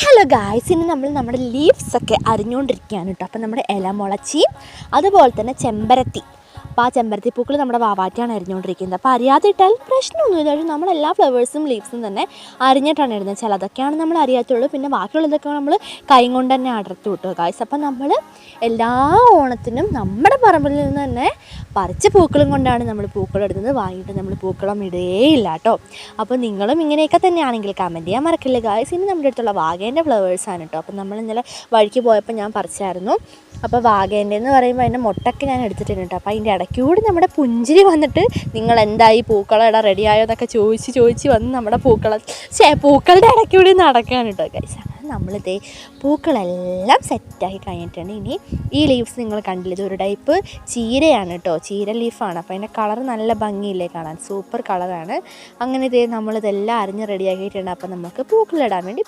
Hello guys, ഇന്ന് നമ്മൾ നമ്മുടെ ലീവ്സൊക്കെ അരിഞ്ഞുകൊണ്ടിരിക്കുകയാണ് കേട്ടോ. അപ്പം നമ്മുടെ ഇല മുളച്ചിയും അതുപോലെ തന്നെ ചെമ്പരത്തി, അപ്പോൾ ആ ചെമ്പരത്തി പൂക്കൾ നമ്മുടെ വാവാറ്റിയാണ് അരിഞ്ഞുകൊണ്ടിരിക്കുന്നത്. അപ്പോൾ അറിയാതെ ഇട്ടാൽ പ്രശ്നമൊന്നുമില്ല. നമ്മളെല്ലാ ഫ്ലവേഴ്സും ലീവ്സും തന്നെ അരിഞ്ഞിട്ടാണ് ഇടുന്നത്. ചിലതൊക്കെയാണ് നമ്മൾ അറിയാത്തുള്ളൂ, പിന്നെ ബാക്കിയുള്ളതൊക്കെ നമ്മൾ കൈ കൊണ്ട് തന്നെ അടർത്തി വിട്ടു ഗായ്സ്. അപ്പം നമ്മൾ എല്ലാ ഓണത്തിനും നമ്മുടെ പറമ്പിൽ നിന്ന് തന്നെ പറിച്ച പൂക്കളും കൊണ്ടാണ് നമ്മൾ പൂക്കളിടുന്നത്. വാങ്ങിയിട്ട് നമ്മൾ പൂക്കളം ഇടുകയില്ല കേട്ടോ. അപ്പോൾ നിങ്ങളും ഇങ്ങനെയൊക്കെ തന്നെയാണെങ്കിൽ കമൻറ്റ് ചെയ്യാൻ മറക്കില്ല ഗായ്സ്. ഇനി നമ്മുടെ അടുത്തുള്ള വാഗേൻ്റെ ഫ്ലവേഴ്സാണ് കേട്ടോ. അപ്പം നമ്മൾ ഇന്നലെ വഴിക്ക് പോയപ്പോൾ ഞാൻ പറിച്ചായിരുന്നു. അപ്പോൾ വാഗേൻ്റെ എന്ന് പറയുമ്പോൾ അതിൻ്റെ മുട്ടൊക്കെ ഞാൻ എടുത്തിട്ടുണ്ട് കേട്ടോ. അപ്പോൾ അതിൻ്റെ ഇടയ്ക്കൂടി നമ്മുടെ പുഞ്ചിരി വന്നിട്ട് നിങ്ങൾ എന്തായി പൂക്കളം ഇടാൻ റെഡിയായോ എന്നൊക്കെ ചോദിച്ച് വന്ന് നമ്മുടെ പൂക്കളുടെ ഇടയ്ക്കൂടി നടക്കുകയാണ് കേട്ടോ ഗൈസ്. അങ്ങനെ നമ്മളിതേ പൂക്കളെല്ലാം സെറ്റാക്കി കഴിഞ്ഞിട്ടുണ്ട്. ഇനി ഈ ലീവ്സ് നിങ്ങൾ കണ്ടില്ല, ഇതൊരു ടൈപ്പ് ചീരയാണ് കേട്ടോ, ചീര ലീഫാണ്. അപ്പോൾ അതിൻ്റെ കളർ നല്ല ഭംഗിയില്ലേ കാണാൻ, സൂപ്പർ കളറാണ്. അങ്ങനെ ഇതേ നമ്മളിതെല്ലാം അരിഞ്ഞ് റെഡിയാക്കിയിട്ടുണ്ട്. അപ്പോൾ നമുക്ക് പൂക്കളിടാൻ വേണ്ടി